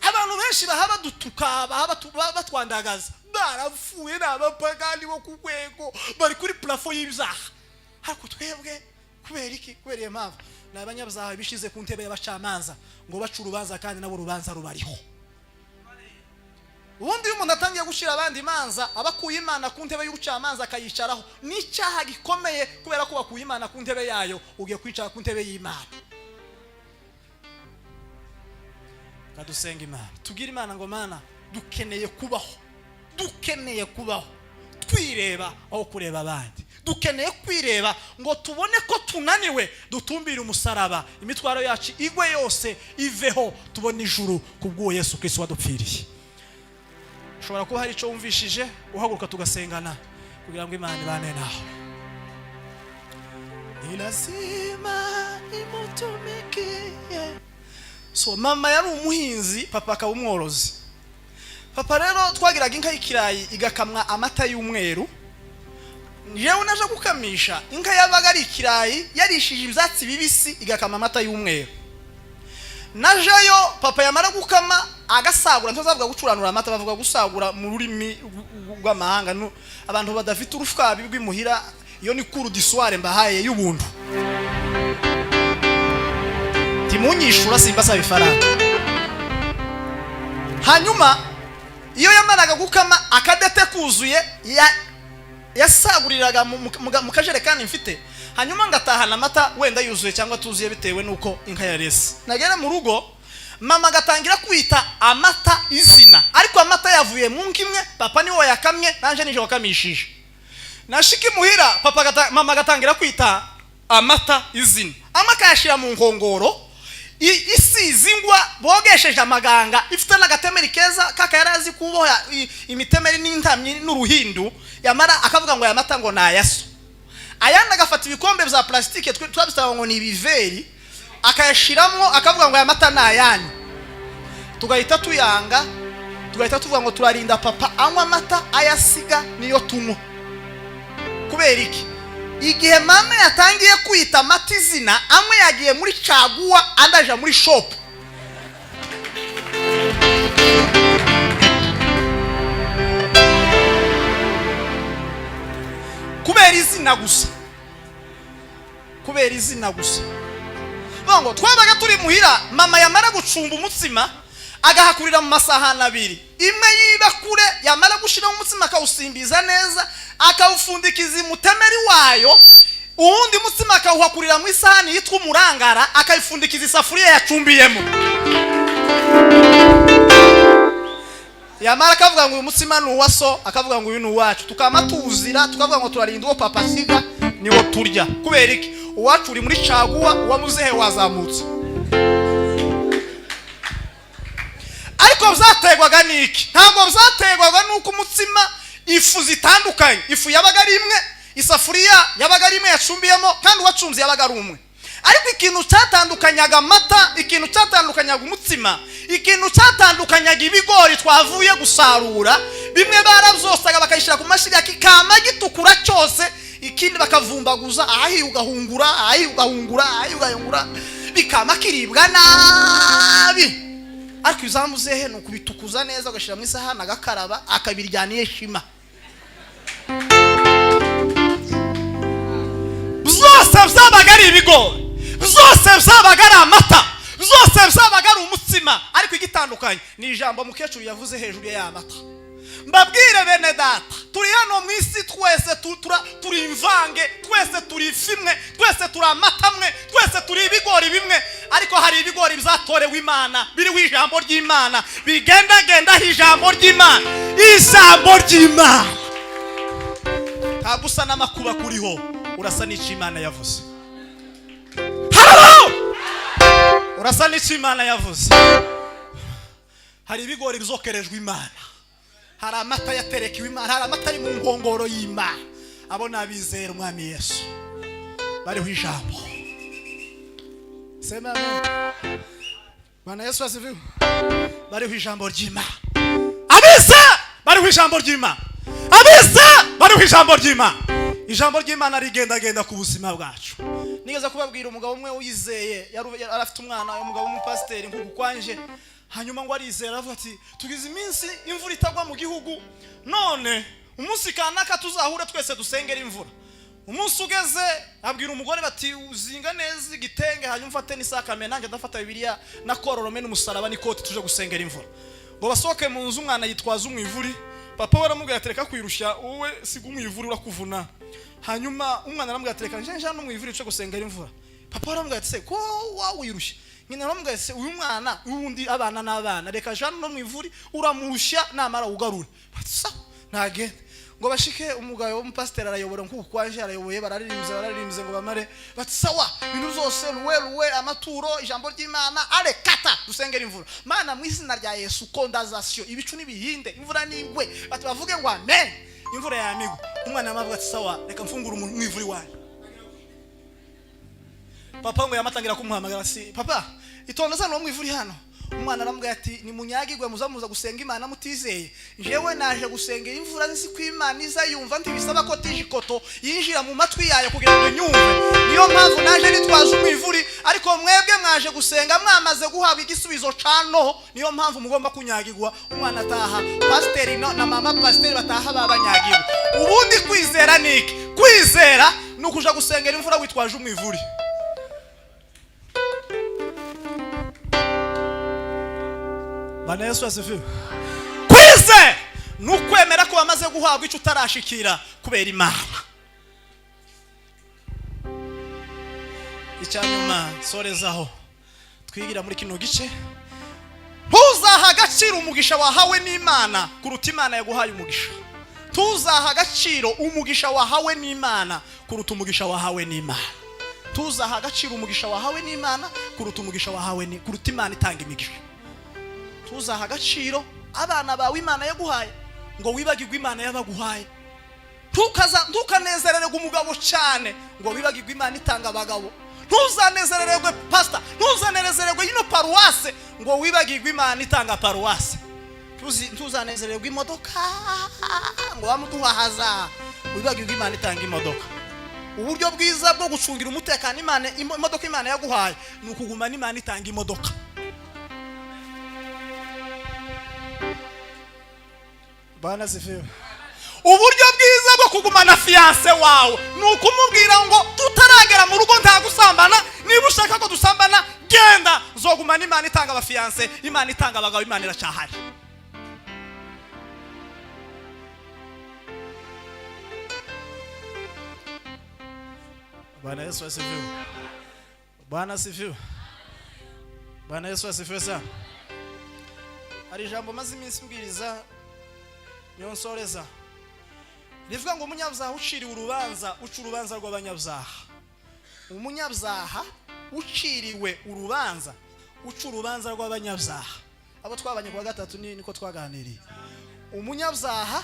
abantu benshi bahaba dutuka batwandagaza barapfuye n'abapagani bo ku rwego bari kuri plafo y'ibyaha ariko twebwe kubera iki kubera iyo mpamvu n'abanyabyaha bishize ku ntebe y'abacamanza ngo baca urubanza kandi nabo urubanza rubariho ubundi iyo umuntu atangiye gushira abandi imanza abakuye Imana ku ntebe y'ubucamanza akayicaraho n'icyaha gikomeye kubera ko bakuye Imana ku ntebe yayo ugiye kwicara ku ntebe y'Imana kadusenga Imana tugira Imana ngo Mana dukeneye kubaho twireba aho kureba abandi dukeneye kwireba ngo tubone ko tunaniwe dutumbira umusaraba imitwaro yacu igwe yose iveho tubone ijuru kubwo Yesu Kristo wadupfiriye ushobora kuba hari icyo wumvishije uhaguruka tugasengana kugira ngo Imana ibane nawe ni lazima imutumikie so mama yari umuhinzi papa akaba umworozi papa rero twagiraga inka y'ikirayi igakamwa amata y'umweru yewe naje gukamisha inka yabaga ari ikirayi yarishije ibyatsi bibisi igakama amata y'umweru najeyo papa yamara gukama agasagura ntazavuga gucuranura amata bavuga gusagura mu rurimi rw'amahanga abantu badafite urufwabi rw'imuhira iyo ni kuru disware mbahaye y'ubuntu timunyishura simba saba ifaranga hanyuma iyo yamaraga gukama akadete kuzuye yasaguriraga mu kajerekani mfite hanyuma ngatahana amata wenda yuzuye cyangwa tuzuye bitewe nuko inka yarese nagera mu rugo mama gatangira kwita amata izina ariko amata yavuye mu nkimwe papa niwe yakamye nanje nije wakamishije nashiki muhira papa mama gatangira kwita amata izina amakashira mu nkongoro isizingwa bogesheje amaganga ifite n'agatemeri keza kaka yarazi kuboha imitemeri n'intamyi n'uruhindu yamara akavuga ngo yamata ngo nayaso ayana gafata ibikombe bya plastike twabisaba ngo ni ibiveri akayashiramo akavuga ngo yamata nayani tugahita tuyanga tugahita tuvuga ngo turarinda papa anywa amata ayasiga niyo tunywa kubera iki igihe mama yatangiye kwita amata izina amwe yagiye muri caguwa andaje muri shop kubera izina gusa bongo twabaga turi muhira mama yamara gucumba umutsima agahakurira mu masahani abiri imwe yibakure yamara gushira mu mutsima akawusimbiza neza akawufundikiza imutemeri wayo uwundi mutsima akawuhakurira mu isahani yitwa umurangara akayifundikiza isafuriya yacumbiyemo yamara akavuga ngo uyu mutsima ni uwaso akavuga ngo uyu ni uwacu tukama tuwuzira tukavuga ngo turarinda uwo papa asiga niwo turya kubera iki uwacu uri muri caguwa uwamuzehe wazamutse ariko byategwaga niki ntabwo byategwaga nuko umutsima ifu zitandukanye ifu yabaga ari imwe isafuriya yabaga ari imwe yacumbiyemo kandi uwacumbye yabaga ari umwe ariko ikintu cyatandukanyaga amata ikintu cyatandukanyaga umutsima ikintu cyatandukanyaga ibigori twavuye gusarura bimwe baravyosaga bakayishira ku mashiga kikama gitukura cyose ikindi bakavumbaguza ahi ugahungura bikama kiribwa nabi ariko izamuzehe no kubitukuza neza agashira mu isahani agakaraba akabiryaniye shima byose byabaga ari ibigori byose byabaga ari amata byose byabaga ari umutsima ariko igitandukanye ni ijambo mukecuru yavuze hejuru y'amata mbabwire bene data turi hano mu isi twese turi imvange twese turi ifimwe twese turi amatamwe twese turi ibigori bimwe ariko hari ibigori bizatorewe Imana biri wijambo ry'Imana bigenda ijambo ry'Imana ntabwo usa n'amakuba kuriho urasa n'icyo Imana yavuze urasa n'icyo Imana yavuze hari ibigori bizokerejwe Imana hari amata yaterekiwe Imana hari amata ari mu nkongoro y'Imana abo nabizera umwami Yesu bariho ijambo sema Bwana Yesu asifiwe bariho ijambo ry'Imana abisa bariho ijambo ry'Imana abisa bariho ijambo ry'Imana ijambo ry'Imana rigenda ku buzima bwacu nigeze kubabwira umugabo umwe uyizeye yari afite umwana umugabo w'umupasiteri nkuko kwanje hanyuma ngo arizera avuga ati tugize iminsi imvura itagwa mu gihugu none umunsi kanaka tuzahura twese dusengera imvura umunsi ugeze abwira umugore bati uzinga neza igitenge hanyuma mfate n'isakame nanjye ndafata Bibiliya na kororome n'umusaraba n'ikoti tuje gusengera imvura ngo basohoke mu nzu umwana yitwaza umwivuri papa waramubwira atereka kwirusha wowe siga umwivuri urakuvuna hanyuma umwana aramubwira atereka nje n'umwivuri cyo gusengera imvura papa waramubwira ati se ko wawirushye nyina aramubwira ati uyu mwana ubundi abana n'abana reka jana no mwivuri uramushya namara ugarura bati ntage ngo bashike umugabo w'umupasiteri arayobora nkuko kwaje arayoboye bararirimze ngo bamare bati sawa ibintu zose ruwe amaturo ijambo ry'Imana are kata dusengera imvura mana mu izina rya Yesu kondazation ibicu nibihinde imvura ningwe bati bavuge ngo amen imvura ya amigo umwana amavuga ati sawa reka mfungura umwivuri wanyu papa ngo yamatangira kumuhamagara si papa itondaza no mwivuri hano umwana aramubwira ati ni munyagirwe muzamuza gusenga Imana mutizeye jewe naje gusengera imvura nzi ko Imana iza yumva ntibisaba ko tijikoto yinjira mu matwi yayo kugira ngo nyumve niyo mpamvu naje nitwaje umwivuri ariko mwebwe mwaje gusenga mwamaze guhabwa igisubizo cano niyo mpamvu mugomba kunyagirwa umwana ataha pasiteri na mama pasiteri bataha babanyagirwa ubundi kwizera niki kwizera nukuja gusengera imvura witwaje umwivuri Bwana Yesu asifiwe kwize nukwemera ko bamaze guhabwa icyo utarashikira kubera Imana icyanyuma sorezaho twigira muri kino gice ntuzaha agaciro umugisha wahawe n'Imana kuruta Imana yaguhaye umugisha tuzaha agaciro umugisha wahawe n'Imana kuruta umugisha wahawe n'Imana. Tuzaha agaciro umugisha wahawe n'Imana kuruta umugisha wahawe ni kuruta Imana itanga imigisha. Tuzaha agaciro abana bawe Imana yaguhaye ngo wibagirwe Imana yabaguhaye. Ntukanezerererwe umugabo cyane ngo wibagirwe Imana itanga abagabo. Ntuzanezerererwe pastor, ntuzanezerererwe ino paruwase ngo wibagirwe Imana itanga paruwase. Ntuzanezerererwe imodoka ngo wamuduhahaza wibagirwe Imana itanga imodoka. Uburyo bwiza bwo gucungira umutekano imodoka Imana yaguhaye ni ukugumana Imana itanga imodoka. Bana sifiwe. Uburyo bwiza bwo kugumana fiance wawe ni ukumubwira ngo tutaragera mu rugo nta gusambana, niba ushaka ko dusambana genda zogumana Imana itanga abafiance, Imana itanga abagabo, Imana iracyahari. Bwana Yesu asifiwe. Bwana asifiwe. Bwana Yesu asifiwe sana. Hari ijambo maze iminsi mbwiriza niyo nsoreza. Rivuga ngo umunyabyaha uciriwe urubanza uca urubanza rw'abanyabyaha. Umunyabyaha uciriwe urubanza uca urubanza rw'abanyabyaha. Abo twabanye kwa gatatu niko twaganiriye. Umunyabyaha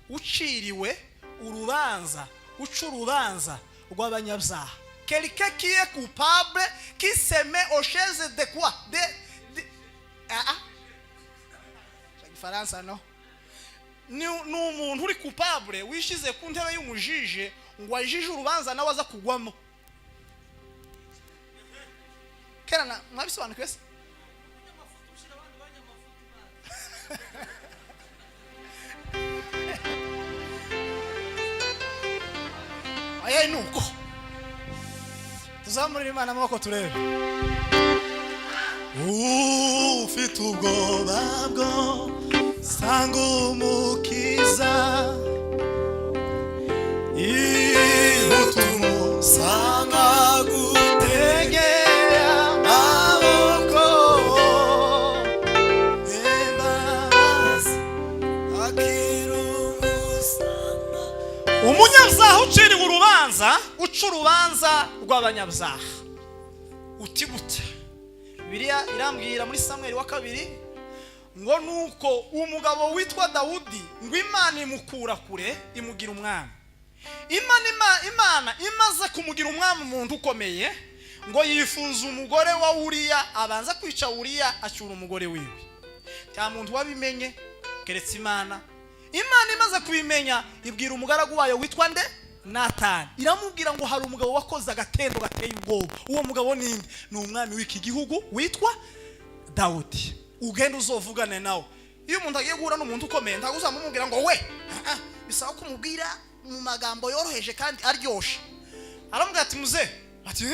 uciriwe urubanza uca urubanza rw'abanyabyaha. Quelqu'un qui est coupable qui se met aux chaises de quoi? Faransa no. Ni umuntu uri coupable wishize ku ntebe y'umujije ngo ajije urubanza nawe aza kugwamo. Kerana mwabisobanukiwe se? Aya nuko tuzamurira Imana amaboko turebe. Ufite ubwoba bwo sanga umukiza ihutumu sanga gutegera amaboko embabazi akirumusanga. Umunyabyaha uciriwe urubanza uca urubanza rw'abanyabyaha uti gute? Bibiliya irambwira muri Samuel wa 2 ngo nuko umugabo witwa Dawudi ngo Imana imukura kure imugira umwami. Imana imaze kumugira umwami umuntu ukomeye ngo yifuza umugore wa Uriya abanza kwica Uriya acyura umugore wiwe. Cya muntu wabimenye keretse Imana. Imana imaze kubimenya ibwira umugaragu wayo witwa nde? Natani. Iramubwira ngo hari umugabo wakoze agatendo gateye ubwoba. Uwo mugabo ninde? Ni umwami w'iki gihugu witwa Dawudi. Ugenda uzovugane nawe. Iyo umuntu agiye guhura n'umuntu ukomeye ntago uzamumubwira ngo we bisaba kumubwira mu magambo yoroheje kandi aryoshe. Aramubwira ati muze bati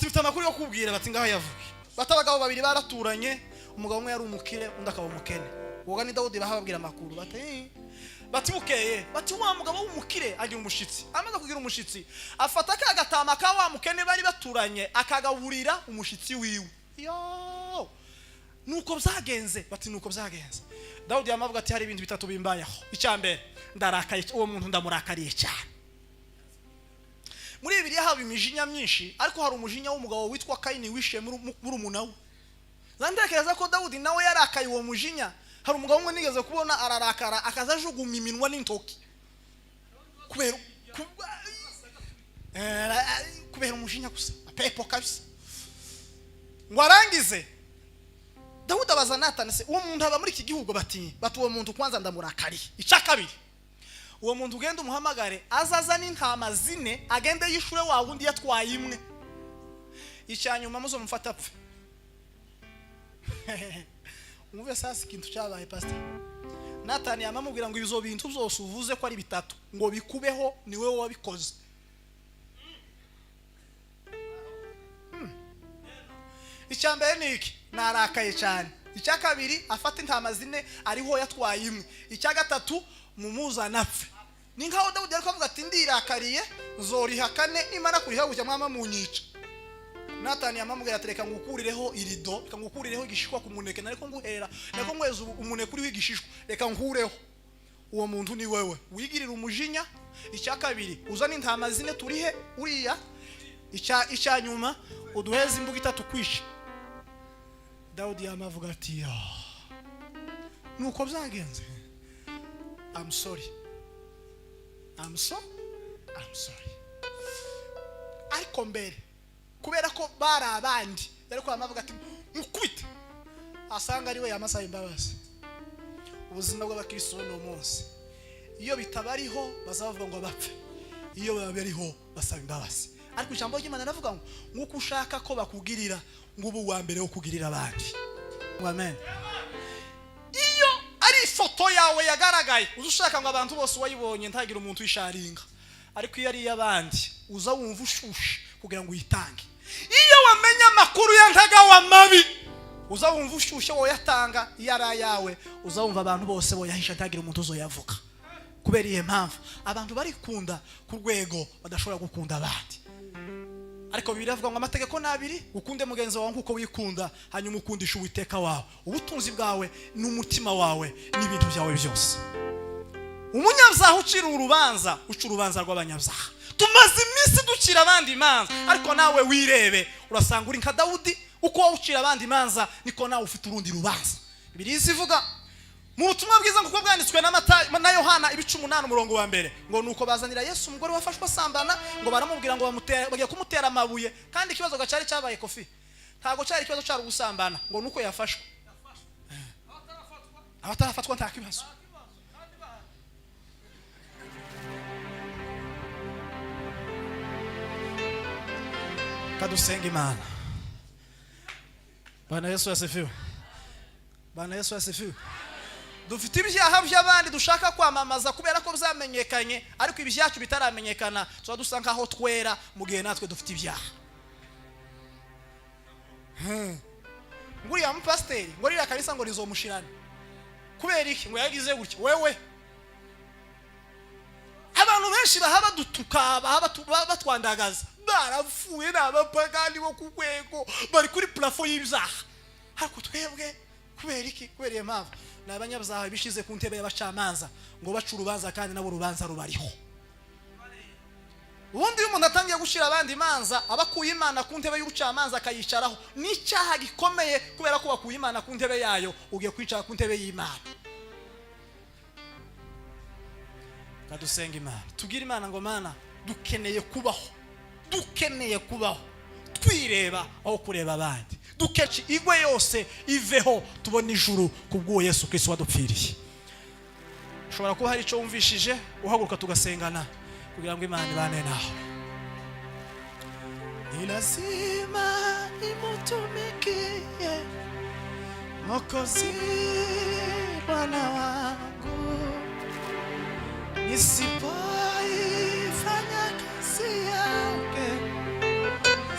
mfite amakuru yo kubwira bati ngaho yavuye. Batabagabo babiri baraturanye, umugabo umwe yari umukire undi akaba umukene. Woga ni Dawudi bahababwira amakuru bati bukeye bati wa mugabo w'umukire agira umushitsi. Amaze kugira umushitsi afata akagatama ka wa mukene bari baturanye akagaburira umushitsi wiwe. Yo nuko byagenze bati nuko byagenze. Dawudi yamavuga ati hari ibintu bitatu bimbayeho. Icyambere ndarakaye, uwo muntu ndamurakariye cyane. Muri Bibiliya haba imijinya myinshi ariko hari umujinya w'umugabo witwa Kayini wishe muri umunawe. Zandekereza ko Dawudi nawe yarakaye uwo mujinya. Hari umugabo umwe nigeze kubona ararakara akazajuguma iminwa n'intoki kubera umujinya gusa apepo kabisa. Ngo arangize Dawudi abaza Natani se uwo muntu aba muri iki gihugu bati uwo muntu kwanza ndamurakariye. Icya kabiri uwo muntu ugenda umuhamagare azaza n'intama 4 agende yishure wa wundi yatwaye imwe. Icyanyuma muzo mufata apfe. Umve sasa ikintu cyabaye pastor. Natani yamamubwira ngo ibizo bintu byose uvuze ko ari bitatu ngo bikubeho ni wewe wabikoze. Icyambere niki narakaye cyane. Icya kabiri afata intama 4 ariho yatwaye imwe. Icya gatatu mumuzana apfe. Ni nkaho Dawudi ariko avuga ati ndirakariye nzorihakane nimara kuriha gutya mwama munyica. Natani yamamubwira atereka ngukurireho irido, reka ngukurireho igishishwa ku muneke nariko nguhera, nariko ngweza umuneke uri w'igishishwa, reka nkureho. uwo muntu ni wewe wigirira umujinya. Icya kabiri uzana intama zine turihe uriya. Icya nyuma uduheza imbuga itatu kwisha. Dawudi yamavuga ati nuko byagenze. I'm sorry. Ariko mbere kubera ko bari abandi ariko yamavuga ati mukubite asanga ari we yamasaba imbabazi. Ubuzima bw'abakristo no munsi iyo bitabariho bazavuga ngo bapfe, iyo babariho basaba imbabazi. Ariko ijambo ry'Imana navuga ngo nkuko ushaka ko bakugirira ngo ubu wa mbere wo kugirira abandi. Amen. Iyo ari ifoto yawe yagaragaye uzushaka ngo abantu bose wayibonye ntagira umuntu wisharinga, ariko iyo ari y'abandi uza wumva ushushe kugira ngo uyitange. Iyo wamenya amakuru ya Ntagawa mabi uza wumva ushushe wo yatanga, iyo ari yawe uza wumva abantu bose bo yahisha ntagira umuntu uzoyavuga. Kubera iyo mpamvu abantu barikunda ku rwego badashobora gukunda abandi. Ariko biravuga ngo amategeko nabiri, ukunde mugenzi wawe nkuko wikunda, hanyuma ukundisha Uwiteka wawe. Ubutunzi bwawe n'umutima wawe n'ibintu byawe byose. Umunyabyaha ucira urubanza rw'abanyabyaha. Tumaze iminsi ducira abandi imanza, ariko nawe wirebe urasanga uri nka Dawudi. Uko ucira abandi imanza niko nawe ufite urundi rubanza. Bibiliya ivuga mu butumwa bwiza nguko bwanditswe na Yohana 8:1 ngo nuko bazanira Yesu umugore wafashwe asambana, ngo baramubwira ngo bagiye kumutera amabuye, kandi ikibazo gacari cyabaye kofi. Ntago cyari ikibazo cyari gusambana, ngo nuko yafashwe. Abatarafatwa nta kibazo. Kadusenga Imana. Bwana Yesu asifiwe. Bwana Yesu asifiwe. Dufite ibyaha by'abandi dushaka kwamamaza kubera ko byamenyekanye, ariko ibyacu bitaramenyekana tuba dusanga aho twera mu gihe natwe dufite ibyaha. Nguriya mupasiteri ngo rira kanisa ngo rizomushirane kubera iki ngo yagize gutya. Wewe abantu benshi bahaba dutuka, bahaba batwandagaza, barafuye n'abapagani bo ku rwego bari kuri plafo y'ibyaha. Ariko twebwe kubera iki? Kubera iyo mpamvu n'abanyabyaha bishize ku ntebe y'abacamanza ngo baca urubanza, kandi nabo urubanza rubariho. Ubundi umuntu atangiye gushira abandi imanza abakuye Imana ku ntebe y'ubucamanza akayicaraho, n'icyaha gikomeye kubera ko bakuye Imana ku ntebe yayo ugiye kwicara ku ntebe y'Imana. Kadusenga Imana, tubwire Imana ngo Mana dukeneye kubaho twireba aho kureba abandi. Dukeci igwe yose iveho tubona ijuru kubwo Yesu Kristo wadupfiriye. Ushobora kuba hari icyo wumvishije uhaguruka tugasengana kugira ngo Imana ibane nawe. Ni lazima nimutumikie Mwokozi Bwana wangu, nisipoifanya kazi yake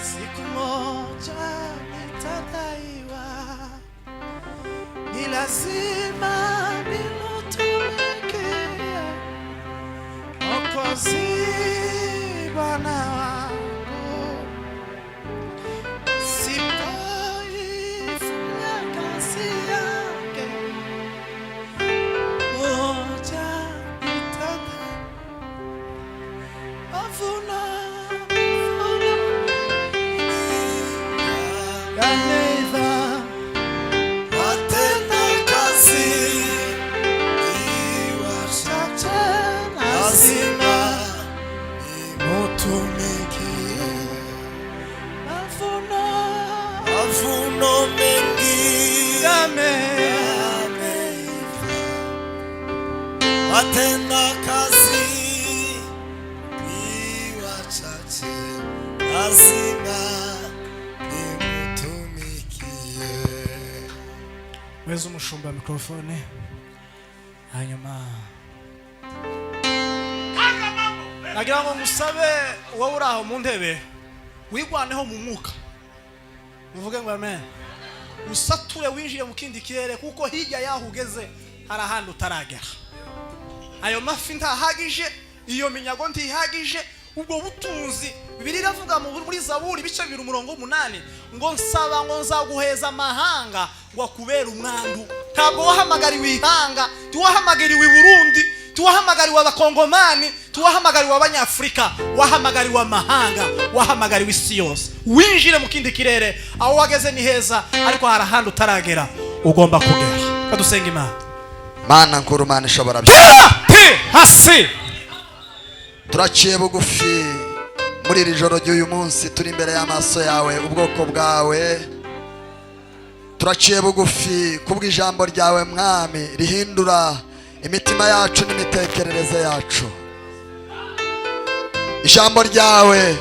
siku moja nitadaiwa. Ni lazima nimutumikie Mwokozi Bwana wangu, nisipoifanya kazi yake moja nitadaiwa. Avuna Atenda kazi iwachache lazima nimutumikie. Mwezi umushumba mikrofone, hanyuma nagira ngo musabe wowe uraho mu ntebe wigwaneho mu mwuka, muvuge ngo amen. Usature winjiye mu kindi kirere, kuko hirya yaho ugeze hari ahandi utaragera. Ayo mafi ntahagije, iyo minyago ntihagije, ubwo butunzi. Bibiliya iravuga muri Zaburi 2:8 ngo nsaba ngo nzaguheza amahanga ngo akubera umwandu. Ntabwo wahamagariwe ihanga, wahamagariwe Burundi. tuwahamagariwe abakongomani, tuwahamagariwe abanyafurika, wahamagariwe amahanga, wahamagariwe isi yose. Winjire mu kindi kirere, aho wageze ni heza, ariko hari ahandi utaragera ugomba kugera. Kadusenga Imana. Mana nkuru, Mana ishobora hasi turaciye bugufi muri iri joro ry'uyu munsi, turi imbere y'amaso yawe, ubwoko bwawe. Turaciye bugufi kubw'ijambo ryawe Mwami, rihindura imitima yacu n'imitekerereze yacu. Ijambo ryawe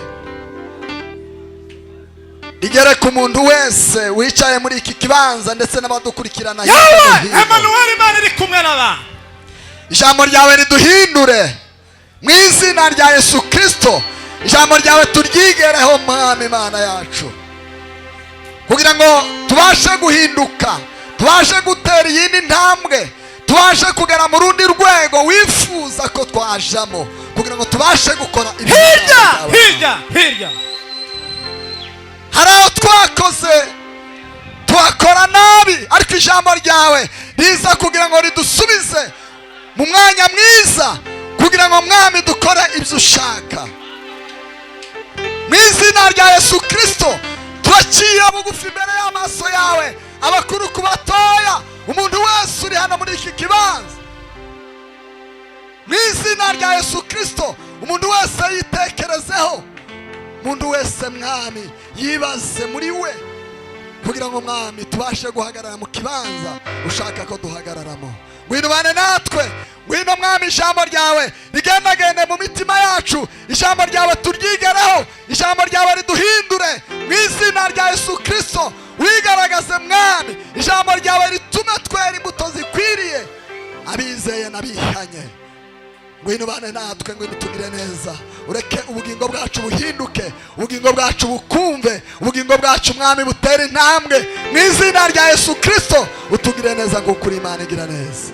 rigere ku muntu wese wicaye muri iki kibanza ndetse n'abadukurikirana hirya no hino. Emmanuel, Imana iri kumwe n'abantu. Ijambo ryawe riduhindure mu izina rya Yesu Kristo. Ijambo ryawe turyigereho Mwami Imana yacu, kugira ngo tubashe guhinduka, tubashe gutera iyindi ntambwe, tubashe kugera mu rundi rwego wifuza ko twajamo, kugira ngo tubashe gukora hirya. Hari aho twakoze tuhakora nabi, ariko ijambo ryawe riza kugira ngo ridusubize mu mwanya mwiza, kugira ngo Mwami dukore ibyo ushaka. Mu izina rya Yesu Kristo turaciye bugufi imbere y'amaso yawe, abakuru ku batoya, umuntu wese uri hano muri iki kibanza. Mu izina rya Yesu Kristo, umuntu wese yitekerezeho, umuntu wese Mwami yibaze muri we, kugira ngo Mwami tubashe guhagarara mu kibanza ushaka ko duhagararamo. Ngwino bane natwe, ngwino Mwami, ijambo ryawe rigendagende mu mitima yacu, ijambo ryawe turyigereho, ijambo ryawe riduhindure mu izina rya Yesu Kristo. Wigaragaze Mwami, ijambo ryawe ritume twera imbuto zikwiriye abizeye n'abihanye. Ngwino bane natwe, ngwino tugire neza, ureke ubugingo bwacu buhinduke, ubugingo bwacu bukumve, ubugingo bwacu Mwami butere intambwe mu izina rya Yesu Kristo. Utugire neza ngo kuri Imana igira neza.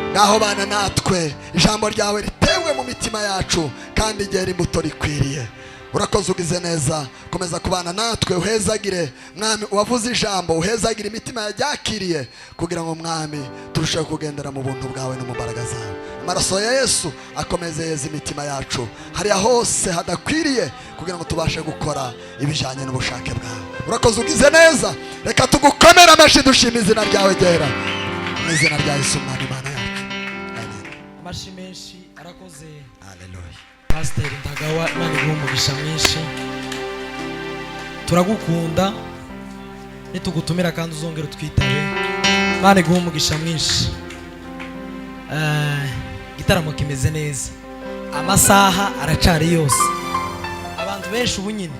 Ngaho bane natwe, ijambo ryawe ritewe mu mitima yacu kandi igera imbuto rikwiriye. Urakoze, ugize neza, komeza kubana natwe, uhezagire Mwami wavuze ijambo, uhezagire imitima yaryakiriye, kugira ngo Mwami turusheho kugendera mu buntu bwawe no mu mbaraga zawe. Amaraso ya Yesu akomeze yeza imitima yacu hariya hose hadakwiriye, kugira ngo tubashe gukora ibijyanye n'ubushake bwawe. Urakoze, ugize neza, reka tugukomere amashyi dushima izina ryawe ryera, mu izina rya Yesu Mwami Imana yacu. Amashyi menshi arakoze. Haleluya. Pastor Ntagawa, Imana iguhe umugisha mwinshi. Turagukunda, nitugutumira kandi uzongera utwitabe. Imana iguhe umugisha mwinshi. Igitaramo kimeze neza, amasaha aracari yose. Abantu benshi ubu nyine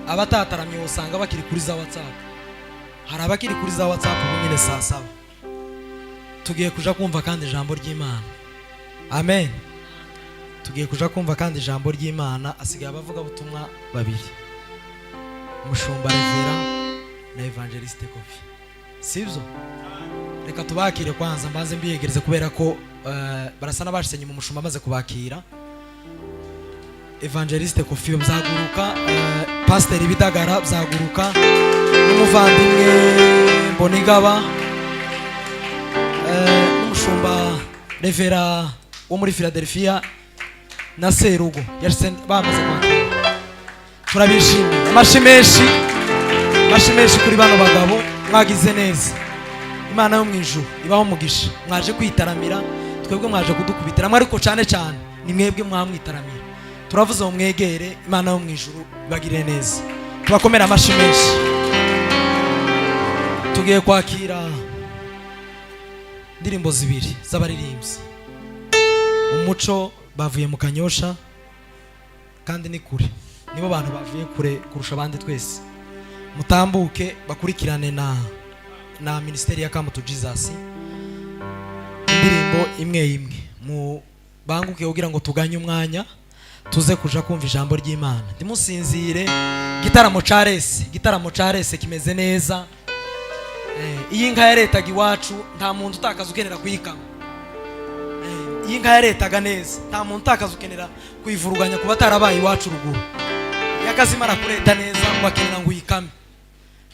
abatataramye usanga bakiri kuri za WhatsApp. Hari abakiri kuri za WhatsApp ubu nyine saa saba. Tugiye kuja kumva kandi ijambo ry'Imana. Amen. Tugiye kuja kumva kandi ijambo ry'Imana. Asigaye abavuga butumwa babiri, Mushumba Revera na Evangeliste Kofi. Sibyo? Reka tubakire kwanza, mbanze mbiyegereze kubera ko barasa n'abashitse nyuma Mushumba amaze kubakira. Evangeliste Kofi byaguruka, Pastor Bidagara byaguruka, n'umuvandimwe Mbonigaba, n'umushumba Revera wo muri Philadelphia na Serugo yashitse bamaze kwakira. Turabishimiye. Amashyi menshi kuri bano bagabo, mwagize neza. Imana yo mwijuru ibaho umugisha. Mwaje kwitaramira, twebwe mwaje kudukubitira, ariko cyane cyane ni mwebwe mwamwitaramira. Turavuze ngo mwegere, Imana yo mwijuru bagire neza. Tubakomera amashyi menshi. Tugiye kwakira indirimbo zibiri z'abaririmbyi. Umuco bavuye mu Kanyosha kandi ni kure, nibo bantu bavuye kure kurusha abandi twese. Mutambuke bakurikirane na ministeri ya Come to Jesus, indirimbo imwe mu banguke kugira ngo tuganye umwanya tuze kuja kumva ijambo ry'Imana. Ndimusinzire, gitaramo ca rese kimeze neza. Iyi nka yaretaga iwacu nta muntu utakaza ukenera kuyikama. Iyi nka yaretaga neza nta muntu utakaza ukenera kuyivuruganya kuba atarabaye iwacu ruguru. Yakazimara kureta neza ngo akenera ngo uyikame.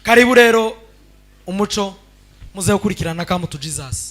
Karibu rero umuco muze gukurikirana Come to Jesus.